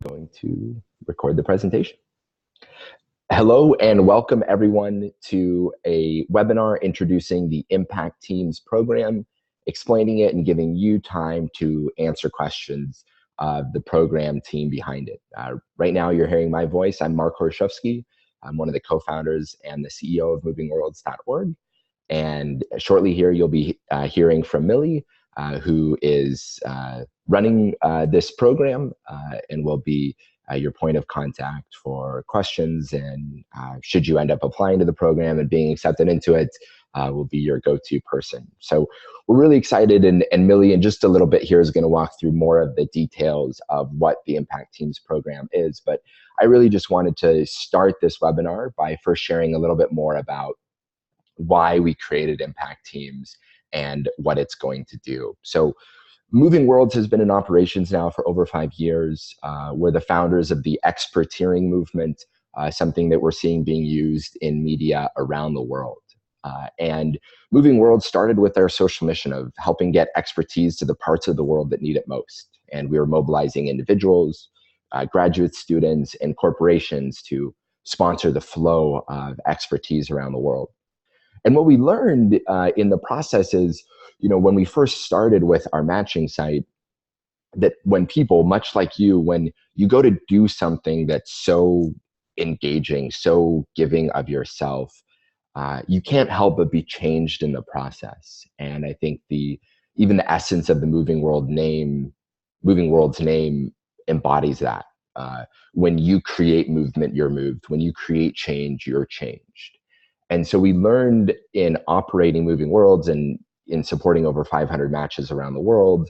Going to record the presentation. Hello and welcome everyone to a webinar introducing the Impact Teams program, explaining it and giving you time to answer questions of the program team behind it. Right now you're hearing my voice. I'm Mark Horshofsky. I'm one of the co-founders and the CEO of MovingWorlds.org. And shortly here you'll be hearing from Millie, who is running this program and will be your point of contact for questions. And should you end up applying to the program and being accepted into it, will be your go-to person. So we're really excited, and Millie in just a little bit here is going to walk through more of the details of what the Impact Teams program is. But I really just wanted to start this webinar by first sharing a little bit more about why we created Impact Teams and what it's going to do. So MovingWorlds has been in operations now for over 5 years. We're the founders of the experteering movement, something that we're seeing being used in media around the world. And MovingWorlds started with our social mission of helping get expertise to the parts of the world that need it most. And we were mobilizing individuals, graduate students, and corporations to sponsor the flow of expertise around the world. And what we learned in the process is, when we first started with our matching site, that when people, much like you, when you go to do something that's so engaging, so giving of yourself, you can't help but be changed in the process. And I think even the essence of the MovingWorlds name embodies that. When you create movement, you're moved. When you create change, you're changed. And so we learned in operating MovingWorlds and in supporting over 500 matches around the world,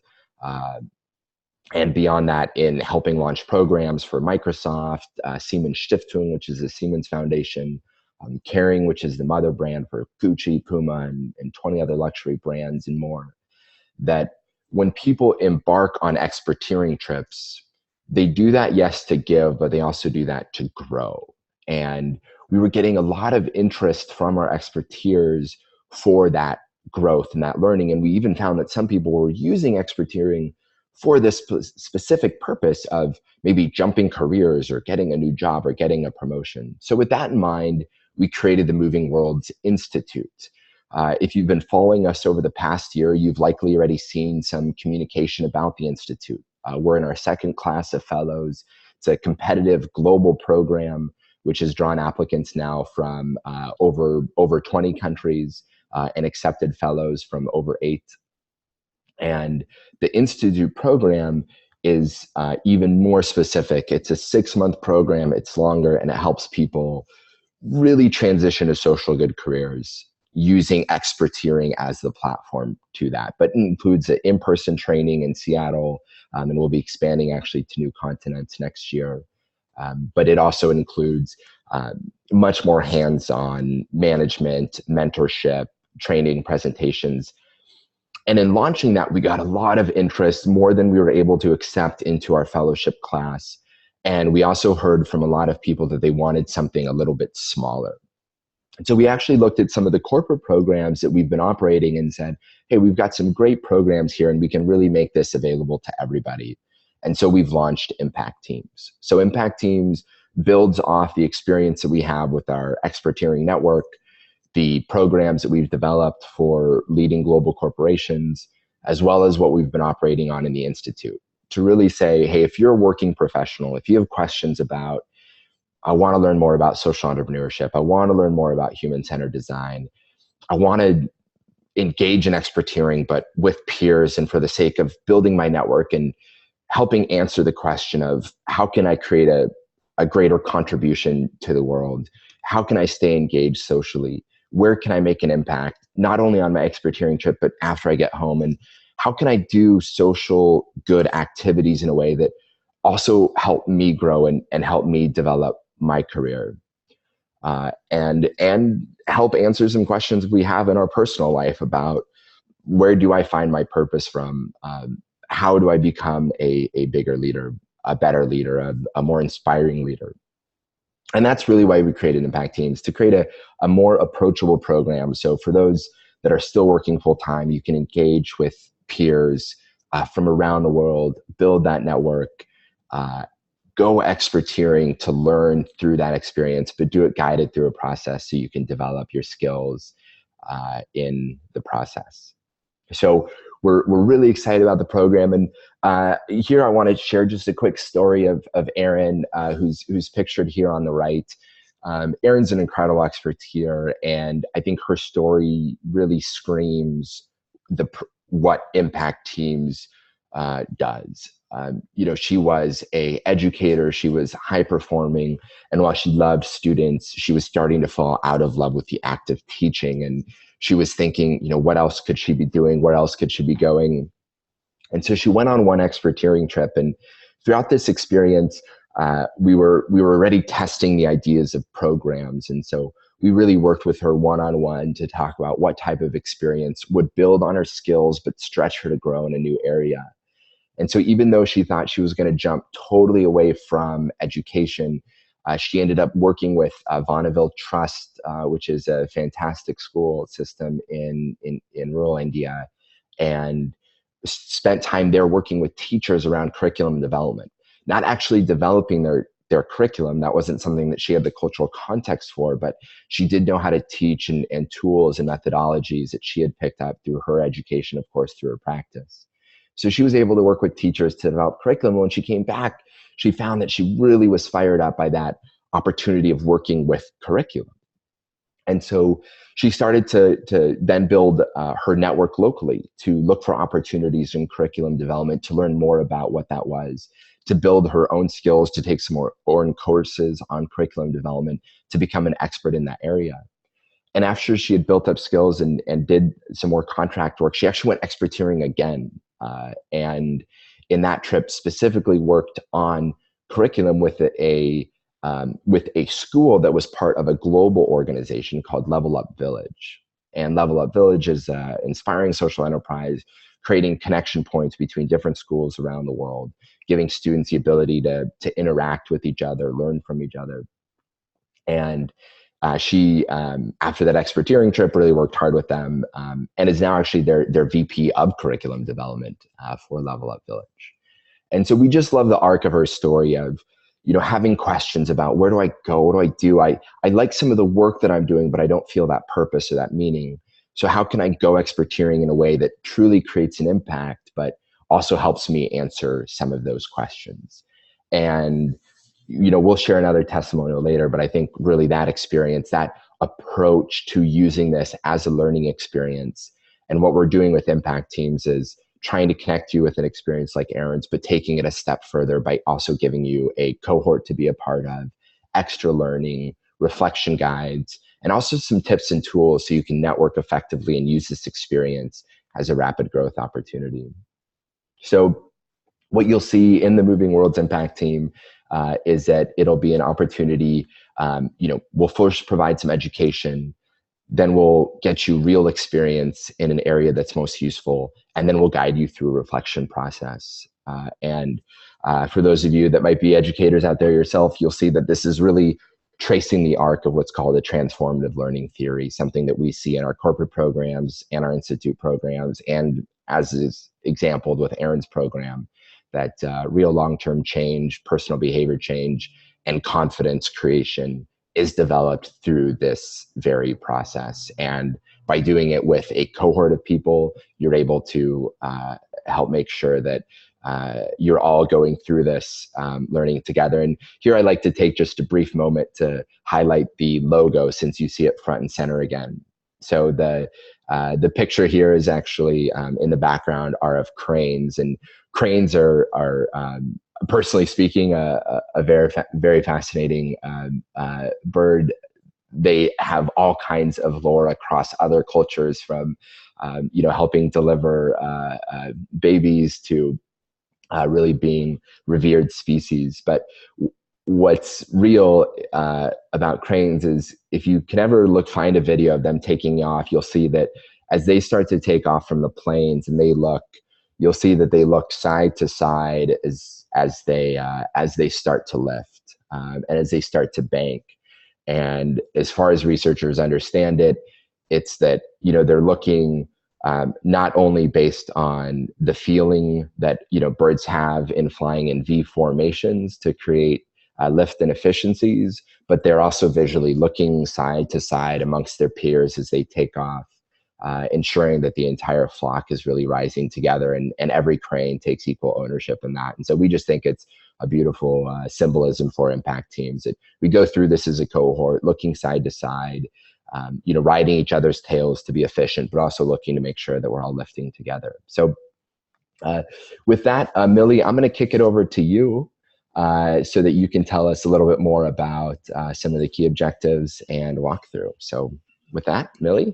and beyond that, in helping launch programs for Microsoft, Siemens Stiftung, which is the Siemens Foundation, Kering, which is the mother brand for Gucci, Puma, and 20 other luxury brands and more, that when people embark on experteering trips, they do that, yes, to give, but they also do that to grow. And we were getting a lot of interest from our experteers for that growth and that learning. And we even found that some people were using experteering for this specific purpose of maybe jumping careers or getting a new job or getting a promotion. So with that in mind, we created the MovingWorlds Institute. If you've been following us over the past year, you've likely already seen some communication about the Institute. We're in our second class of fellows. It's a competitive global program which has drawn applicants now from over 20 countries and accepted fellows from over 8. And the Institute program is even more specific. It's a 6-month program, it's longer, and it helps people really transition to social good careers using experteering as the platform to that. But it includes an in-person training in Seattle, and we'll be expanding actually to new continents next year. But it also includes much more hands-on management, mentorship, training, presentations. And in launching that, we got a lot of interest, more than we were able to accept into our fellowship class. And we also heard from a lot of people that they wanted something a little bit smaller. And so we actually looked at some of the corporate programs that we've been operating and said, hey, we've got some great programs here and we can really make this available to everybody. And so we've launched Impact Teams. So Impact Teams builds off the experience that we have with our experteering network, the programs that we've developed for leading global corporations, as well as what we've been operating on in the Institute, to really say, hey, if you're a working professional, if you have questions about, I want to learn more about social entrepreneurship, I want to learn more about human-centered design, I want to engage in experteering, but with peers and for the sake of building my network and helping answer the question of how can I create a greater contribution to the world? How can I stay engaged socially? Where can I make an impact, not only on my experteering trip, but after I get home? And how can I do social good activities in a way that also help me grow and help me develop my career? And help answer some questions we have in our personal life about where do I find my purpose from? How do I become a bigger leader, a better leader, a more inspiring leader? And that's really why we created Impact Teams, to create a more approachable program. So for those that are still working full-time, you can engage with peers from around the world, build that network, go experteering to learn through that experience, but do it guided through a process so you can develop your skills in the process. So we're really excited about the program. And here I want to share just a quick story of Erin, who's pictured here on the right. Erin's an incredible experteer, and I think her story really screams what Impact Teams does. She was an educator, she was high performing, and while she loved students, she was starting to fall out of love with the act of teaching. And she was thinking, what else could she be doing? Where else could she be going? And so she went on one experteering trip, and throughout this experience, we were already testing the ideas of programs. And so we really worked with her one-on-one to talk about what type of experience would build on her skills, but stretch her to grow in a new area. And so even though she thought she was going to jump totally away from education, she ended up working with Bonneville Trust, which is a fantastic school system in rural India, and spent time there working with teachers around curriculum development, not actually developing their curriculum. That wasn't something that she had the cultural context for, but she did know how to teach, and tools and methodologies that she had picked up through her education, of course, through her practice. So she was able to work with teachers to develop curriculum. When she came back, she found that she really was fired up by that opportunity of working with curriculum. And so she started to then build her network locally to look for opportunities in curriculum development, to learn more about what that was, to build her own skills, to take some more own courses on curriculum development, to become an expert in that area. And after she had built up skills and did some more contract work, she actually went experteering again. And in that trip specifically worked on curriculum with a school that was part of a global organization called Level Up Village. And Level Up Village is an inspiring social enterprise, creating connection points between different schools around the world, giving students the ability to interact with each other, learn from each other. And she, after that experteering trip, really worked hard with them, and is now actually their VP of curriculum development for Level Up Village. And so we just love the arc of her story of, having questions about where do I go? What do I do? I like some of the work that I'm doing, but I don't feel that purpose or that meaning. So how can I go experteering in a way that truly creates an impact, but also helps me answer some of those questions? And we'll share another testimonial later, but I think really that experience, that approach to using this as a learning experience, and what we're doing with Impact Teams is trying to connect you with an experience like Erin's, but taking it a step further by also giving you a cohort to be a part of, extra learning, reflection guides, and also some tips and tools so you can network effectively and use this experience as a rapid growth opportunity. So what you'll see in the MovingWorlds Impact Team is that it'll be an opportunity. We'll first provide some education, then we'll get you real experience in an area that's most useful, and then we'll guide you through a reflection process. And for those of you that might be educators out there yourself, you'll see that this is really tracing the arc of what's called a transformative learning theory, something that we see in our corporate programs and our institute programs, and as is exampled with Erin's program, that real long-term change, personal behavior change, and confidence creation is developed through this very process. And by doing it with a cohort of people, you're able to help make sure that you're all going through this learning together. And here I'd like to take just a brief moment to highlight the logo, since you see it front and center again. So the picture here is actually in the background are of cranes, and cranes are personally speaking, a very fascinating bird. They have all kinds of lore across other cultures, from helping deliver babies to really being revered species. But what's real about cranes is, if you can ever find a video of them taking off, you'll see that as they start to take off from the planes and you'll see that they look side to side as they start to lift and as they start to bank. And as far as researchers understand it, it's that they're looking not only based on the feeling that birds have in flying in V formations to create lift and efficiencies, but they're also visually looking side to side amongst their peers as they take off, ensuring that the entire flock is really rising together, and every crane takes equal ownership in that. And so we just think it's a beautiful symbolism for impact teams. That we go through this as a cohort, looking side to side, riding each other's tails to be efficient, but also looking to make sure that we're all lifting together. So with that, Millie, I'm going to kick it over to you so that you can tell us a little bit more about some of the key objectives and walkthrough. So with that, Millie.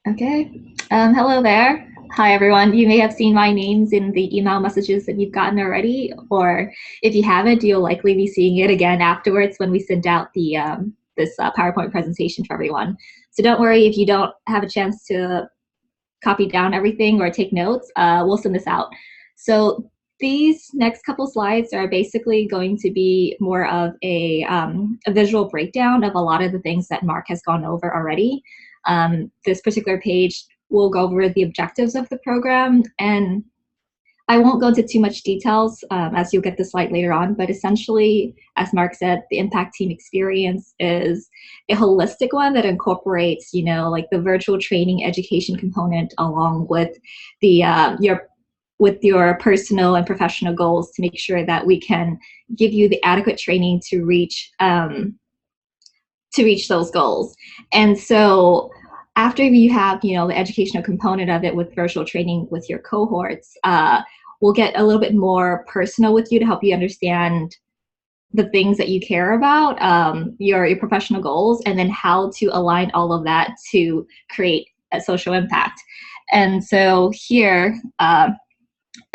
Okay. Hello there. Hi, everyone. You may have seen my names in the email messages that you've gotten already, or if you haven't, you'll likely be seeing it again afterwards when we send out the this PowerPoint presentation for everyone. So don't worry if you don't have a chance to copy down everything or take notes. We'll send this out. So these next couple slides are basically going to be more of a visual breakdown of a lot of the things that Mark has gone over already. This particular page will go over the objectives of the program, and I won't go into too much details as you'll get the slide later on, but essentially, as Mark said, the impact team experience is a holistic one that incorporates, like the virtual training education component along with the your personal and professional goals to make sure that we can give you the adequate training to reach those goals. And so after you have, the educational component of it with virtual training with your cohorts, we'll get a little bit more personal with you to help you understand the things that you care about, your professional goals, and then how to align all of that to create a social impact. And so here, I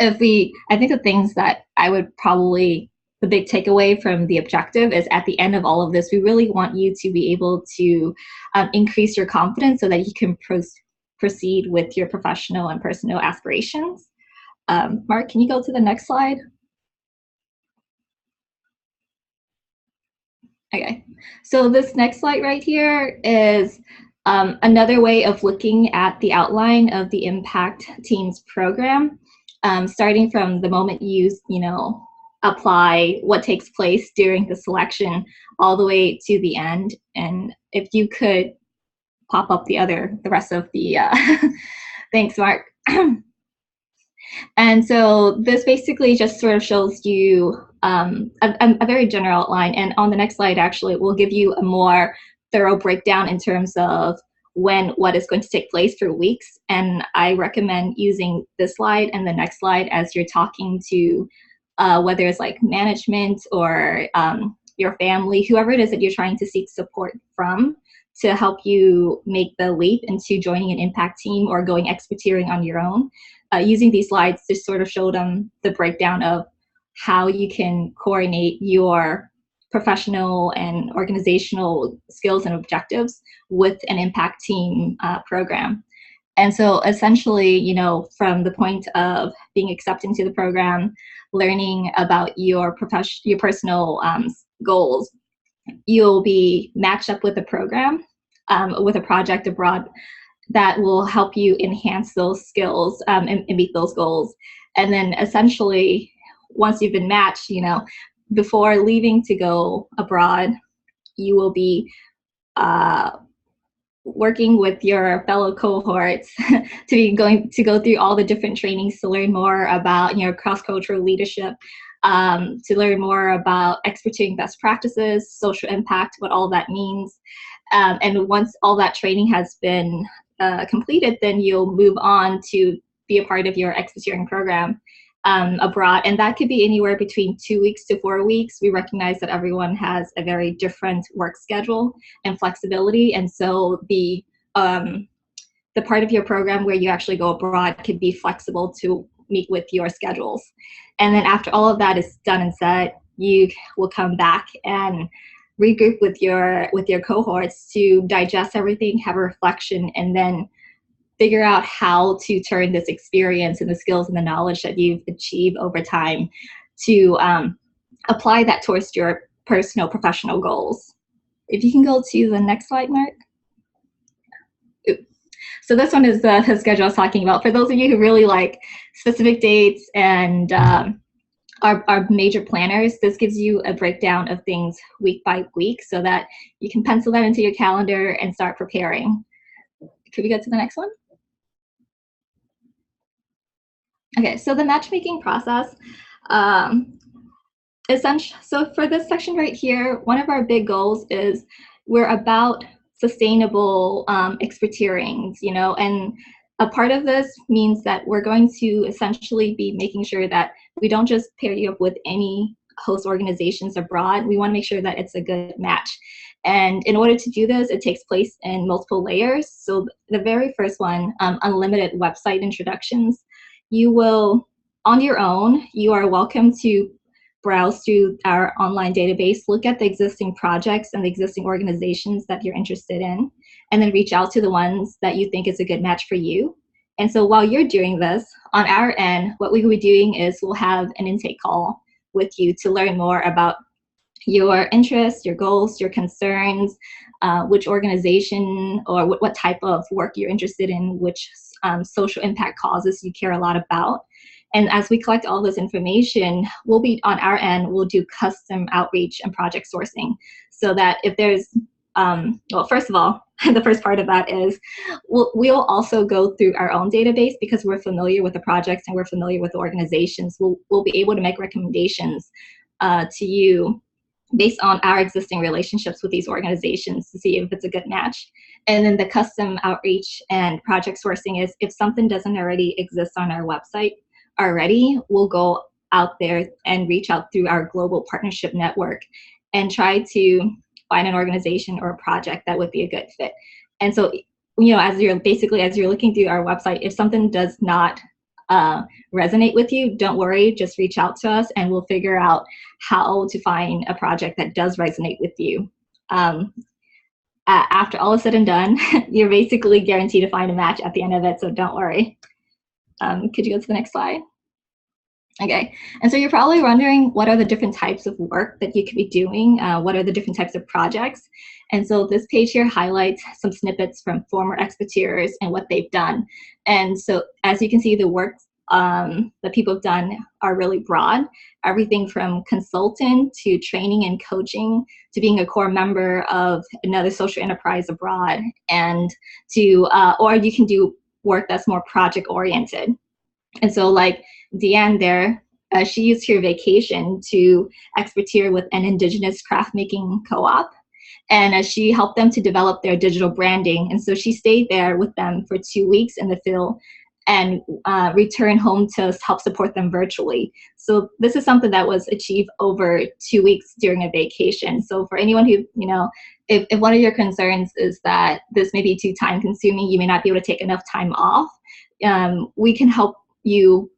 think the things that I would probably, the big takeaway from the objective is at the end of all of this, we really want you to be able to increase your confidence so that you can proceed with your professional and personal aspirations. Mark, can you go to the next slide? Okay, so this next slide right here is another way of looking at the outline of the impact teams program, starting from the moment you apply, what takes place during the selection, all the way to the end. And if you could pop up the rest of the thanks, Mark. And so this basically just sort of shows you a very general outline. And on the next slide, actually, we'll give you a more thorough breakdown in terms of what is going to take place for weeks. And I recommend using this slide and the next slide as you're talking to whether it's like management or your family, whoever it is that you're trying to seek support from to help you make the leap into joining an impact team or going expertise on your own. Using these slides to sort of show them the breakdown of how you can coordinate your professional and organizational skills and objectives with an impact team program. And so essentially, from the point of being accepted into the program, learning about your personal goals, you'll be matched up with a program, with a project abroad that will help you enhance those skills and meet those goals. And then essentially, once you've been matched, before leaving to go abroad, you will be working with your fellow cohorts to go through all the different trainings to learn more about cross-cultural leadership, to learn more about exporting best practices, social impact, what all that means. And once all that training has been completed, then you'll move on to be a part of your exporting program abroad. And that could be anywhere between 2 weeks to 4 weeks. We recognize that everyone has a very different work schedule and flexibility. And so the part of your program where you actually go abroad could be flexible to meet with your schedules. And then after all of that is done and said, you will come back and regroup with your cohorts to digest everything, have a reflection, and then figure out how to turn this experience and the skills and the knowledge that you've achieved over time to apply that towards your personal professional goals. If you can go to the next slide, Mark. So this one is the schedule I was talking about. For those of you who really like specific dates and are major planners, this gives you a breakdown of things week by week so that you can pencil that into your calendar and start preparing. Could we go to the next one? Okay, so the matchmaking process. So for this section right here, one of our big goals is we're about sustainable expertierings, you know, and a part of this means that we're going to essentially be making sure that we don't just pair you up with any host organizations abroad. We want to make sure that it's a good match. And in order to do this, it takes place in multiple layers. So the very first one, unlimited website introductions, you will, on your own, you are welcome to browse through our online database, look at the existing projects and the existing organizations that you're interested in, and then reach out to the ones that you think is a good match for you. And so while you're doing this, on our end, what we will be doing is we'll have an intake call with you to learn more about your interests, your goals, your concerns, which organization or what type of work you're interested in, which social impact causes you care a lot about. And as we collect all this information, we'll be on our end, we'll do custom outreach and project sourcing so that if there's, well, first of all, the first part of that is we'll also go through our own database because we're familiar with the projects and we're familiar with the organizations. We'll be able to make recommendations to you based on our existing relationships with these organizations to see if it's a good match. And then the custom outreach and project sourcing is if something doesn't already exist on our website already, we'll go out there and reach out through our global partnership network and try to find an organization or a project that would be a good fit. And so, you know, as you're looking through our website, if something does not resonate with you, don't worry, just reach out to us and we'll figure out how to find a project that does resonate with you. After all is said and done, you're basically guaranteed to find a match at the end of it, so don't worry. Could you go to the next slide? Okay, and so you're probably wondering what are the different types of work that you could be doing? What are the different types of projects? And so this page here highlights some snippets from former experters and what they've done. And so as you can see, the work that people have done are really broad. Everything from consultant to training and coaching to being a core member of another social enterprise abroad, and to, or you can do work that's more project oriented. And so like Deanne there, she used her vacation to expertise with an indigenous craft making co-op, and she helped them to develop their digital branding. And so she stayed there with them for 2 weeks in the field and returned home to help support them virtually. So this is something that was achieved over 2 weeks during a vacation. So for anyone who, you know, if one of your concerns is that this may be too time consuming, you may not be able to take enough time off, we can help you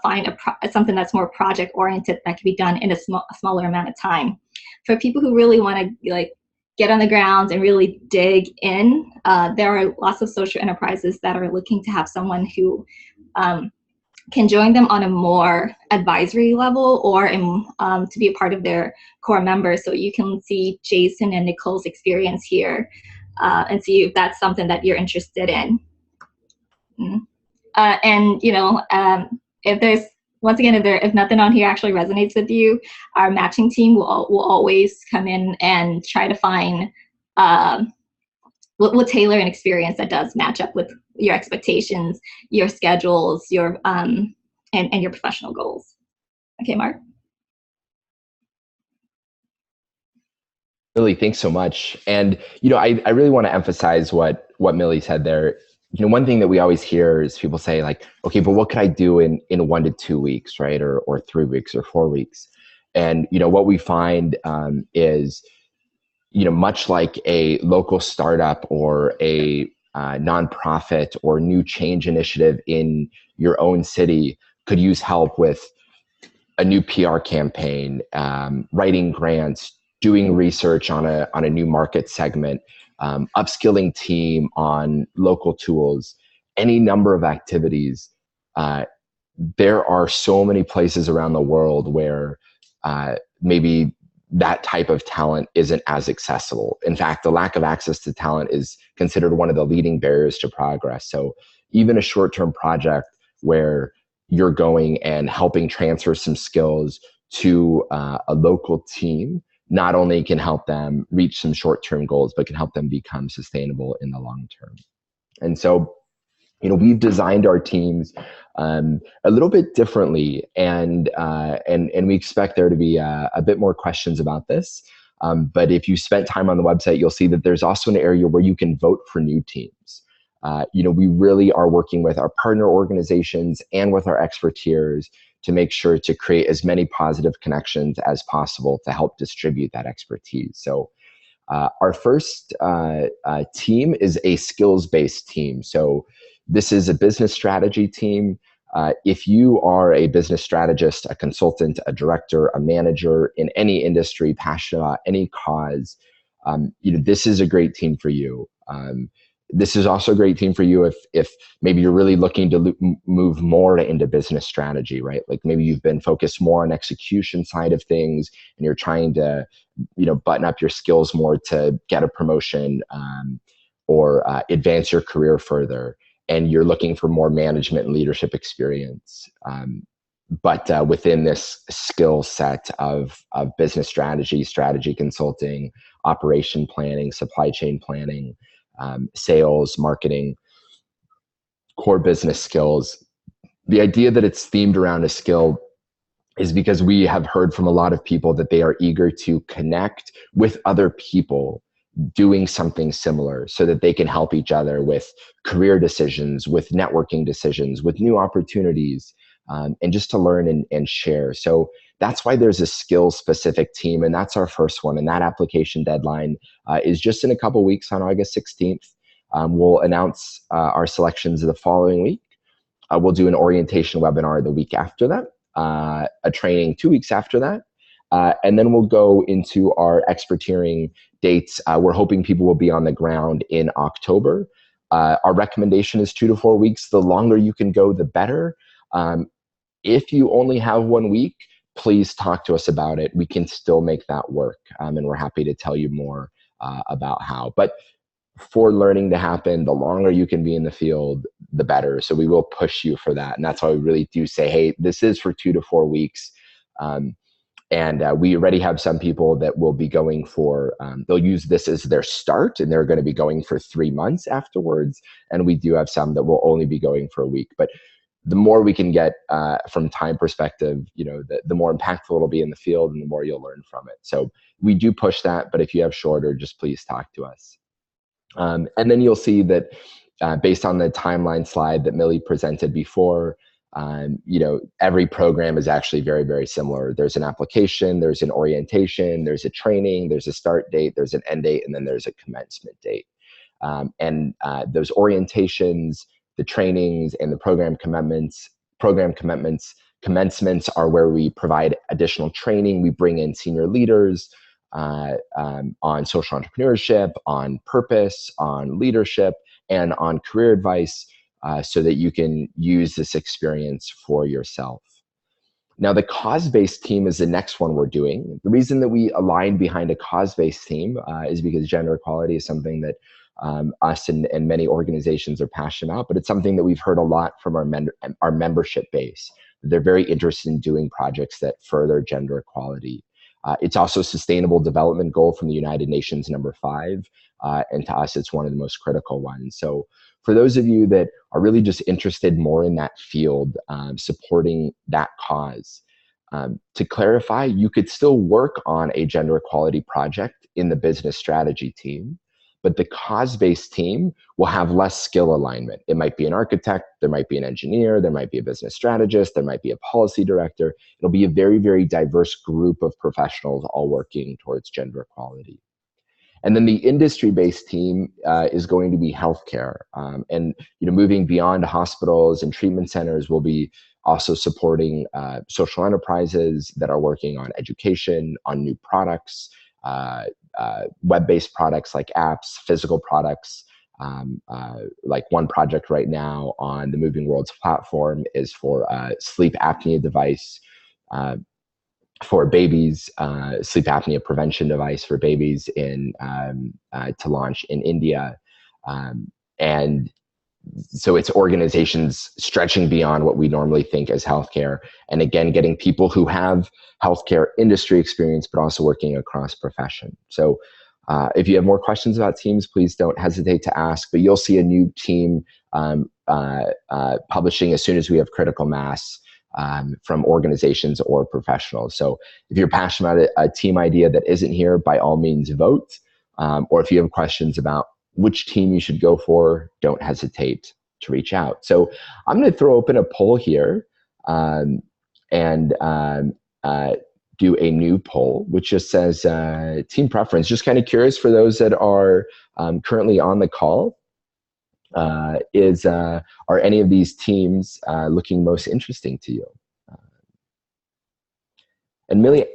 find something that's more project oriented that can be done in a smaller amount of time. For people who really want to like get on the ground and really dig in, there are lots of social enterprises that are looking to have someone who can join them on a more advisory level or to be a part of their core members. So you can see Jason and Nicole's experience here and see if that's something that you're interested in. And you know, if there's, once again, if nothing on here actually resonates with you, our matching team will always come in and try to find, we'll tailor an experience that does match up with your expectations, your schedules, your and your professional goals. Okay, Mark. Millie, thanks so much. And you know, I really want to emphasize what Millie said there. You know, one thing that we always hear is people say like, okay, but what could I do in 1 to 2 weeks, right? Or 3 weeks or 4 weeks. And, you know, what we find is, you know, much like a local startup or a nonprofit or new change initiative in your own city could use help with a new PR campaign, writing grants, doing research on a new market segment, upskilling team on local tools, any number of activities. There are so many places around the world where maybe that type of talent isn't as accessible. In fact, the lack of access to talent is considered one of the leading barriers to progress. So even a short-term project where you're going and helping transfer some skills to a local team not only can help them reach some short-term goals, but can help them become sustainable in the long term. And so, we've designed our teams a little bit differently, and we expect there to be a bit more questions about this. But if you spent time on the website, you'll see that there's also an area where you can vote for new teams. We really are working with our partner organizations and with our expertise to make sure to create as many positive connections as possible to help distribute that expertise. So our first team is a skills-based team. So this is a business strategy team. If you are a business strategist, a consultant, a director, a manager in any industry, passionate about any cause, this is a great team for you. This is also a great team for you if maybe you're really looking to move more into business strategy, right? Like maybe you've been focused more on execution side of things and you're trying to, button up your skills more to get a promotion or advance your career further. And you're looking for more management and leadership experience. But within this skill set of business strategy consulting, operation planning, supply chain planning, sales, marketing, core business skills. The idea that it's themed around a skill is because we have heard from a lot of people that they are eager to connect with other people doing something similar so that they can help each other with career decisions, with networking decisions, with new opportunities, and just to learn and share. So that's why there's a skill-specific team, and that's our first one. And that application deadline is just in a couple weeks on August 16th. We'll announce our selections the following week. We'll do an orientation webinar the week after that, a training 2 weeks after that, and then we'll go into our experteering dates. We're hoping people will be on the ground in October. Our recommendation is 2 to 4 weeks. The longer you can go, the better. If you only have 1 week, please talk to us about it. We can still make that work, and we're happy to tell you more about how. But for learning to happen, the longer you can be in the field, the better. So we will push you for that. And that's why we really do say, hey, this is for 2 to 4 weeks. And we already have some people that will be going for, they'll use this as their start, and they're going to be going for 3 months afterwards. And we do have some that will only be going for a week. But the more we can get from time perspective, the more impactful it'll be in the field and the more you'll learn from it. So we do push that, but if you have shorter, just please talk to us. And then you'll see that based on the timeline slide that Millie presented before, every program is actually very, very similar. There's an application, there's an orientation, there's a training, there's a start date, there's an end date, and then there's a commencement date. And those orientations, the trainings, and the program commencements are where we provide additional training. We bring in senior leaders on social entrepreneurship, on purpose, on leadership, and on career advice so that you can use this experience for yourself. Now, the cause-based team is the next one we're doing. The reason that we align behind a cause-based team is because gender equality is something that us and many organizations are passionate about, but it's something that we've heard a lot from our membership base. They're very interested in doing projects that further gender equality. It's also a sustainable development goal from the United Nations #5, and to us, it's one of the most critical ones. So for those of you that are really just interested more in that field, supporting that cause, to clarify, you could still work on a gender equality project in the business strategy team, but the cause-based team will have less skill alignment. It might be an architect, there might be an engineer, there might be a business strategist, there might be a policy director. It'll be a very, very diverse group of professionals all working towards gender equality. And then the industry-based team is going to be healthcare. And moving beyond hospitals and treatment centers, we'll be also supporting social enterprises that are working on education, on new products, web-based products like apps, physical products. Like one project right now on the MovingWorlds platform is for a sleep apnea device. for babies, sleep apnea prevention device for babies to launch in India. And so it's organizations stretching beyond what we normally think as healthcare. And again, getting people who have healthcare industry experience, but also working across profession. So if you have more questions about teams, please don't hesitate to ask, but you'll see a new team publishing as soon as we have critical mass from organizations or professionals. So if you're passionate about a team idea that isn't here, by all means vote. Or if you have questions about which team you should go for, don't hesitate to reach out. So I'm going to throw open a poll here and do a new poll, which just says team preference. Just kind of curious for those that are currently on the call, are any of these teams looking most interesting to you? And Millie,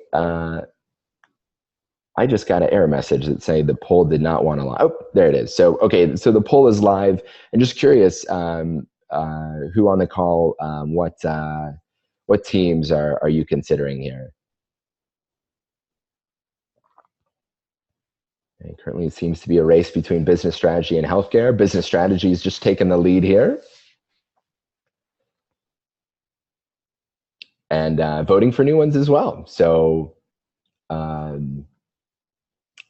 I just got an error message that say the poll did not want to live. Oh, there it is. So, okay, so the poll is live. And just curious, who on the call, what teams are you considering here? And currently, it seems to be a race between business strategy and healthcare. Business strategy is just taking the lead here. And voting for new ones as well. So,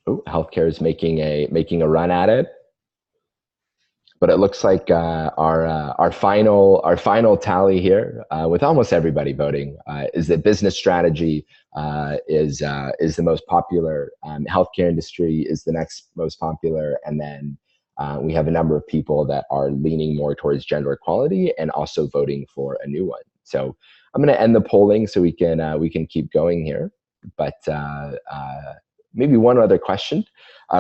healthcare is making a run at it. But it looks like our final tally here, with almost everybody voting, is that business strategy is the most popular. Healthcare industry is the next most popular, and then we have a number of people that are leaning more towards gender equality and also voting for a new one. So I'm going to end the polling so we can keep going here. But maybe one other question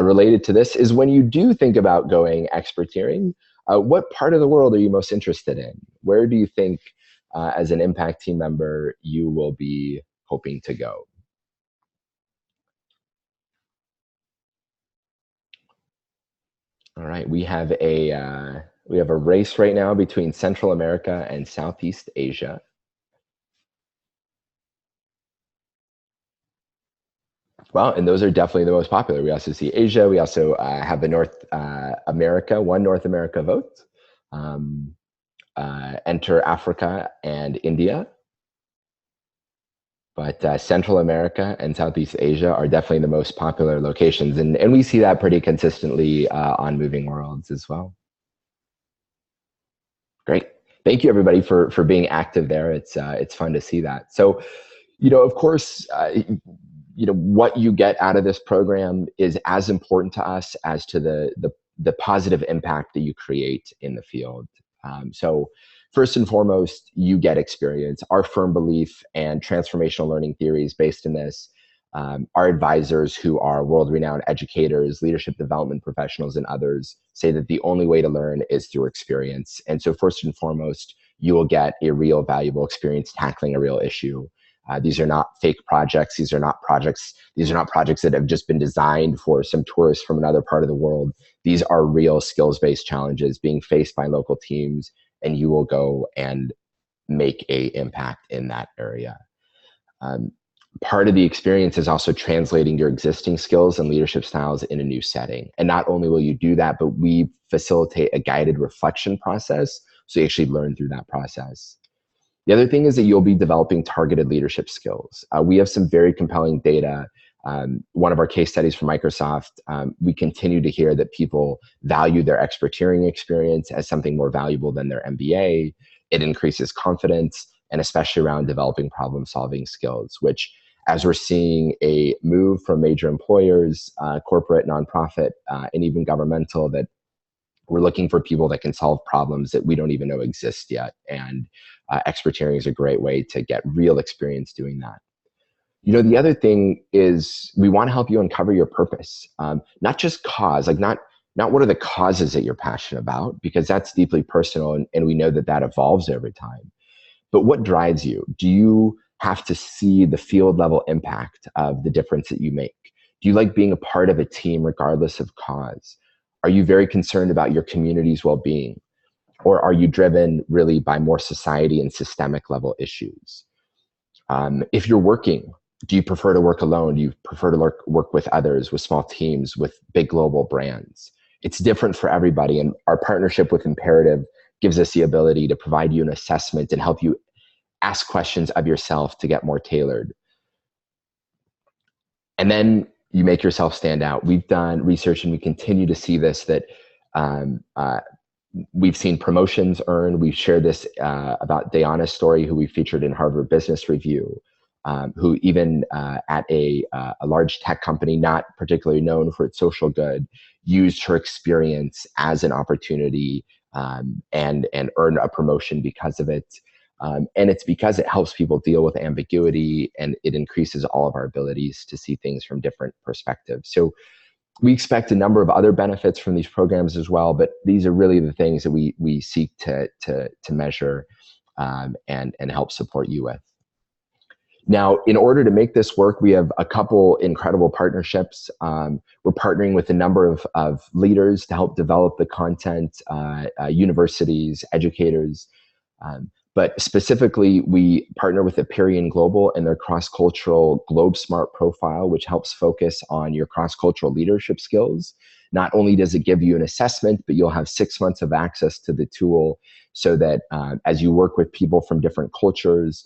related to this is, when you do think about going experteering, what part of the world are you most interested in? Where do you think, as an impact team member, you will be hoping to go? All right, we have a race right now between Central America and Southeast Asia. Well, and those are definitely the most popular. We also see Asia. We also have the North America vote. Enter Africa and India. But Central America and Southeast Asia are definitely the most popular locations. And we see that pretty consistently on MovingWorlds as well. Great. Thank you, everybody, for being active there. It's fun to see that. So, of course, what you get out of this program is as important to us as to the positive impact that you create in the field. So first and foremost, you get experience. Our firm belief and transformational learning theories based in this. Our advisors, who are world-renowned educators, leadership development professionals, and others, say that the only way to learn is through experience. And so first and foremost, you will get a real valuable experience tackling a real issue. These are not fake projects. These are not projects that have just been designed for some tourists from another part of the world. These are real skills-based challenges being faced by local teams, and you will go and make an impact in that area. Part of the experience is also translating your existing skills and leadership styles in a new setting. And not only will you do that, but we facilitate a guided reflection process, so you actually learn through that process. The other thing is that you'll be developing targeted leadership skills. We have some very compelling data. One of our case studies from Microsoft, we continue to hear that people value their experteering experience as something more valuable than their MBA. It increases confidence, and especially around developing problem-solving skills, which, as we're seeing a move from major employers, corporate, nonprofit, and even governmental, that we're looking for people that can solve problems that we don't even know exist yet. And experteering is a great way to get real experience doing that. The other thing is, we want to help you uncover your purpose, not just cause, like not what are the causes that you're passionate about, because that's deeply personal, and we know that evolves over time. But what drives you? Do you have to see the field level impact of the difference that you make? Do you like being a part of a team regardless of cause? Are you very concerned about your community's well-being? Or are you driven really by more society and systemic level issues? If you're working Do you prefer to work alone? Do you prefer to work with others, with small teams, with big global brands? It's different for everybody. And our partnership with Imperative gives us the ability to provide you an assessment and help you ask questions of yourself to get more tailored. And then you make yourself stand out. We've done research and we continue to see this, that we've seen promotions earned. We've shared this about Diana's story, who we featured in Harvard Business Review, who even at a large tech company, not particularly known for its social good, used her experience as an opportunity and earned a promotion because of it. And it's because it helps people deal with ambiguity, and it increases all of our abilities to see things from different perspectives. So we expect a number of other benefits from these programs as well, but these are really the things that we seek to measure and help support you with. Now, in order to make this work, we have a couple incredible partnerships. We're partnering with a number of leaders to help develop the content, universities, educators. But specifically, we partner with Aperion Global and their cross-cultural Globe Smart profile, which helps focus on your cross-cultural leadership skills. Not only does it give you an assessment, but you'll have 6 months of access to the tool so that as you work with people from different cultures,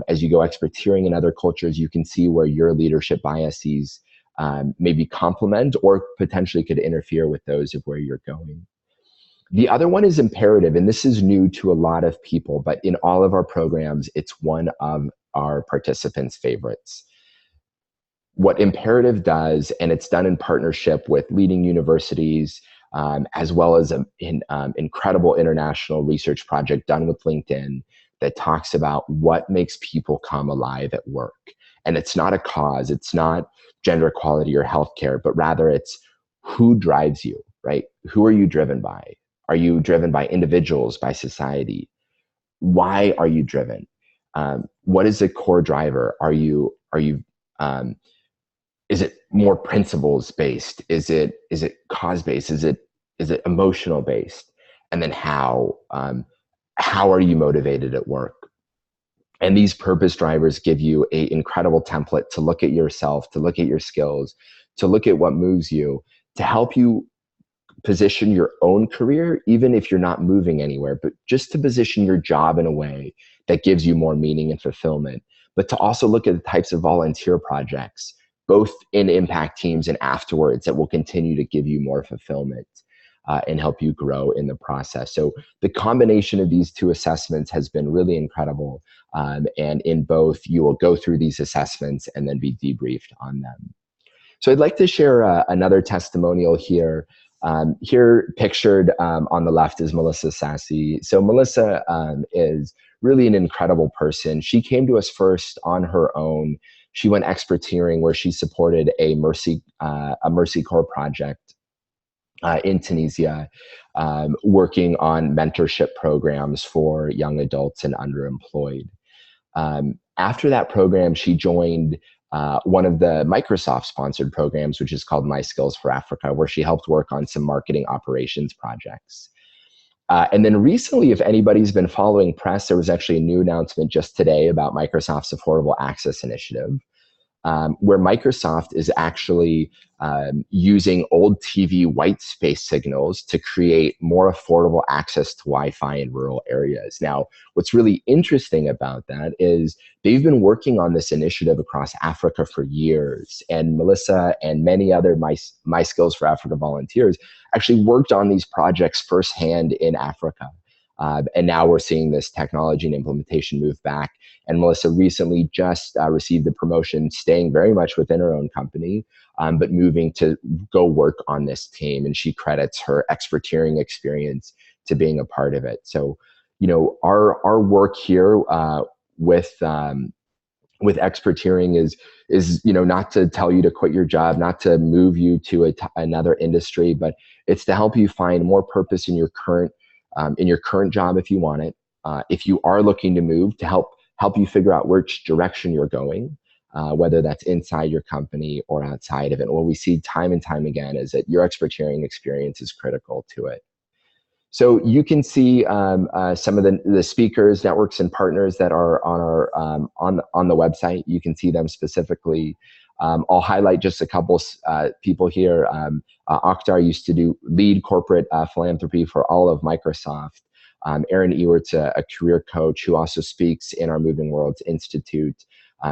as you go experteering in other cultures, you can see where your leadership biases maybe complement or potentially could interfere with those of where you're going. The other one is Imperative, and this is new to a lot of people, but in all of our programs, it's one of our participants' favorites. What Imperative does, and it's done in partnership with leading universities, as well as an incredible international research project done with LinkedIn that talks about what makes people come alive at work. And it's not a cause, it's not gender equality or healthcare, but rather it's who drives you, right? Who are you driven by? Are you driven by individuals, by society? Why are you driven? What is the core driver? Is it more principles based? Is it cause based? Is it emotional based? And then how are you motivated at work? And these purpose drivers give you an incredible template to look at yourself, to look at your skills, to look at what moves you, to help you position your own career, even if you're not moving anywhere, but just to position your job in a way that gives you more meaning and fulfillment. But to also look at the types of volunteer projects, both in impact teams and afterwards, that will continue to give you more fulfillment and help you grow in the process. So the combination of these two assessments has been really incredible. And in both, you will go through these assessments and then be debriefed on them. So I'd like to share another testimonial here. Here pictured on the left is Melissa Sassy. So Melissa is really an incredible person. She came to us first on her own. She went experteering, where she supported a Mercy Corps project in Tunisia, working on mentorship programs for young adults and underemployed. After that program, she joined one of the Microsoft-sponsored programs, which is called My Skills for Africa, where she helped work on some marketing operations projects. And then recently, if anybody's been following press, there was actually a new announcement just today about Microsoft's Affordable Access Initiative, where Microsoft is actually using old TV white space signals to create more affordable access to Wi-Fi in rural areas. Now, what's really interesting about that is they've been working on this initiative across Africa for years, and Melissa and many other My Skills for Africa volunteers actually worked on these projects firsthand in Africa. And now we're seeing this technology and implementation move back. And Melissa recently just received the promotion, staying very much within her own company, but moving to go work on this team. And she credits her experteering experience to being a part of it. So, you know, our work here with experteering is, you know, not to tell you to quit your job, not to move you to another industry, but it's to help you find more purpose in your current job if you want it. If you are looking to move, to help you figure out which direction you're going, whether that's inside your company or outside of it. What we see time and time again is that your experteering experience is critical to it. So you can see some of the speakers, networks, and partners that are on our on the website. You can see them specifically. I'll highlight just a couple people here. Akhtar used to lead corporate philanthropy for all of Microsoft. Aaron Ewert's a career coach who also speaks in our MovingWorlds Institute.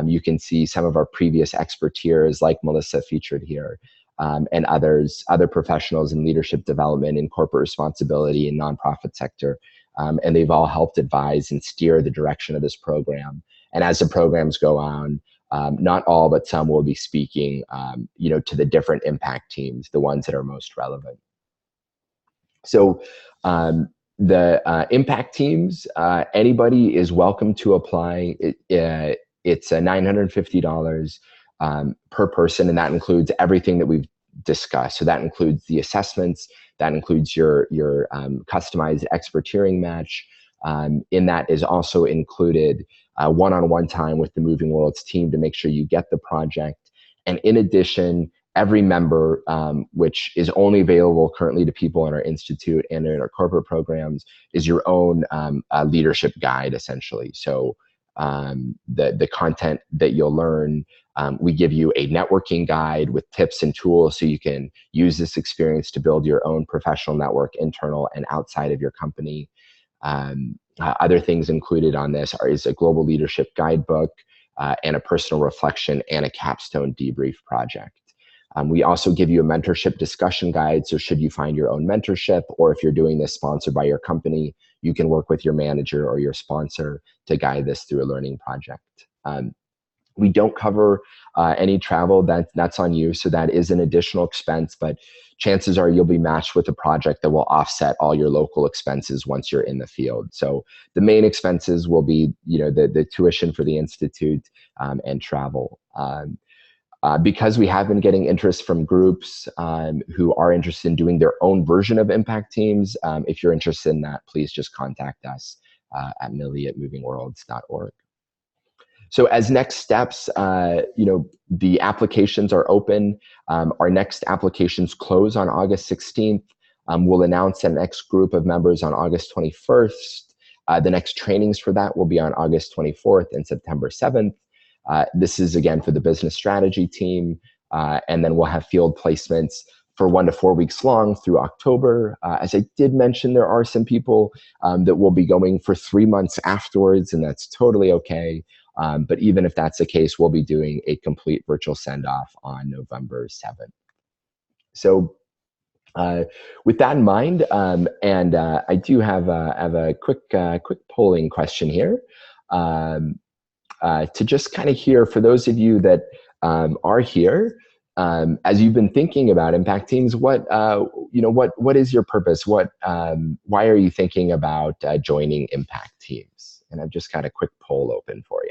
You can see some of our previous expertise, like Melissa featured here. And other professionals in leadership development and corporate responsibility and nonprofit sector. And they've all helped advise and steer the direction of this program. And as the programs go on, not all, but some will be speaking, to the different impact teams, the ones that are most relevant. So the impact teams, anybody is welcome to apply. It's $950 per person, and that includes everything that we've discussed. So that includes the assessments, that includes your customized expert tiering match. In that is also included one-on-one time with the MovingWorlds team to make sure you get the project. And in addition, every member, which is only available currently to people in our institute and in our corporate programs, is your own leadership guide, essentially. So the content that you'll learn, we give you a networking guide with tips and tools so you can use this experience to build your own professional network, internal and outside of your company. Other things included on this is a global leadership guidebook and a personal reflection and a capstone debrief project. We also give you a mentorship discussion guide. So should you find your own mentorship, or if you're doing this sponsored by your company, you can work with your manager or your sponsor to guide this through a learning project. We don't cover any travel. That's on you. So that is an additional expense, but chances are you'll be matched with a project that will offset all your local expenses once you're in the field. So the main expenses will be, the tuition for the Institute and travel. Because we have been getting interest from groups who are interested in doing their own version of impact teams, if you're interested in that, please just contact us at millie@movingworlds.org. So as next steps, the applications are open. Our next applications close on August 16th. We'll announce the next group of members on August 21st. The next trainings for that will be on August 24th and September 7th. This is, again, for the business strategy team. And then we'll have field placements for 1 to 4 weeks long through October. As I did mention, there are some people that will be going for 3 months afterwards, and that's totally okay. But even if that's the case, we'll be doing a complete virtual send-off on November 7th. So with that in mind, I do have a quick polling question here to just kind of hear, for those of you that are here, as you've been thinking about impact teams, what is your purpose? Why are you thinking about joining impact teams? And I've just got a quick poll open for you.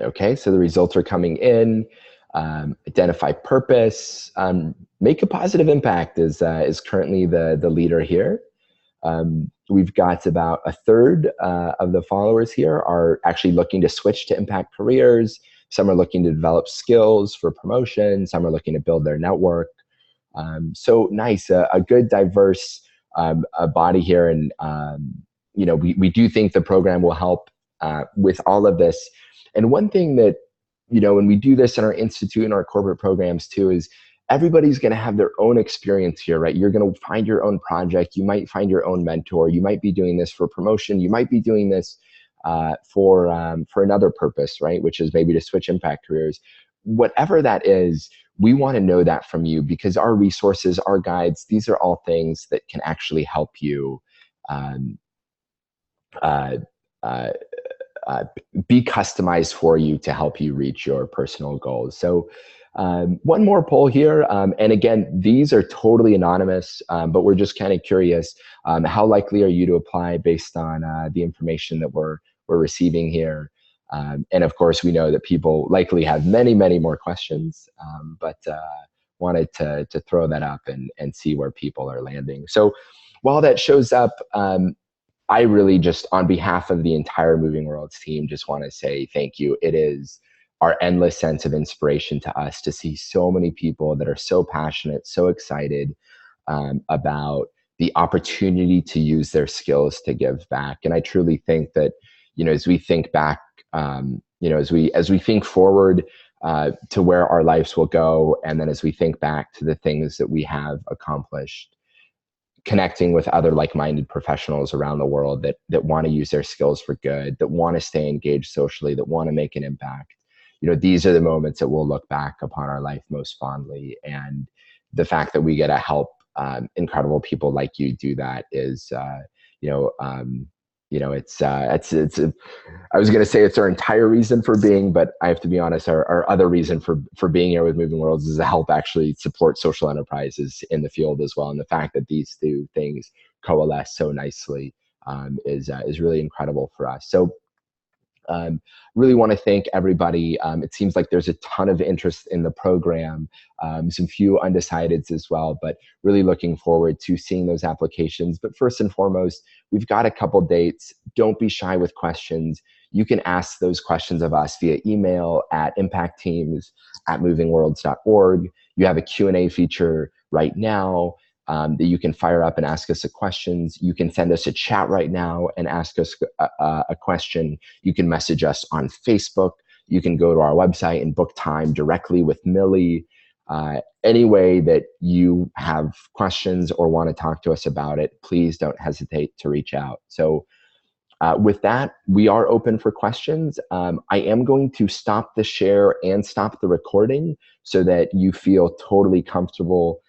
Okay, so the results are coming in. Identify purpose. Make a positive impact is currently the leader here. We've got about a third of the followers here are actually looking to switch to impact careers. Some are looking to develop skills for promotion. Some are looking to build their network. So nice, a good diverse body here. And we do think the program will help with all of this. And one thing that, when we do this in our institute and our corporate programs too, is everybody's going to have their own experience here, right? You're going to find your own project. You might find your own mentor. You might be doing this for promotion. You might be doing this for another purpose, right? Which is maybe to switch impact careers. Whatever that is, we want to know that from you, because our resources, our guides, these are all things that can actually help you be customized for you to help you reach your personal goals. So one more poll here. And again, these are totally anonymous, but we're just kind of curious. How likely are you to apply based on the information that we're receiving here? And of course, we know that people likely have many, many more questions, but wanted to throw that up and see where people are landing. So while that shows up, I really just, on behalf of the entire Moving Worlds team, just want to say thank you. It is our endless sense of inspiration to us to see so many people that are so passionate, so excited about the opportunity to use their skills to give back. And I truly think that, as we think back, as we think forward to where our lives will go, and then as we think back to the things that we have accomplished, connecting with other like-minded professionals around the world that want to use their skills for good, that want to stay engaged socially, that want to make an impact. These are the moments that we'll look back upon our life most fondly. And the fact that we get to help incredible people like you do that is, I was going to say it's our entire reason for being, but I have to be honest, our other reason for being here with Moving Worlds is to help actually support social enterprises in the field as well. And the fact that these two things coalesce so nicely is really incredible for us. So really want to thank everybody. It seems like there's a ton of interest in the program, some few undecideds as well, but really looking forward to seeing those applications. But first and foremost, we've got a couple dates. Don't be shy with questions. You can ask those questions of us via email at impactteams@movingworlds.org. You have a Q&A feature right now that you can fire up and ask us questions. You can send us a chat right now and ask us a question. You can message us on Facebook. You can go to our website and book time directly with Millie. Any way that you have questions or want to talk to us about it, please don't hesitate to reach out. So with that, we are open for questions. I am going to stop the share and stop the recording so that you feel totally comfortable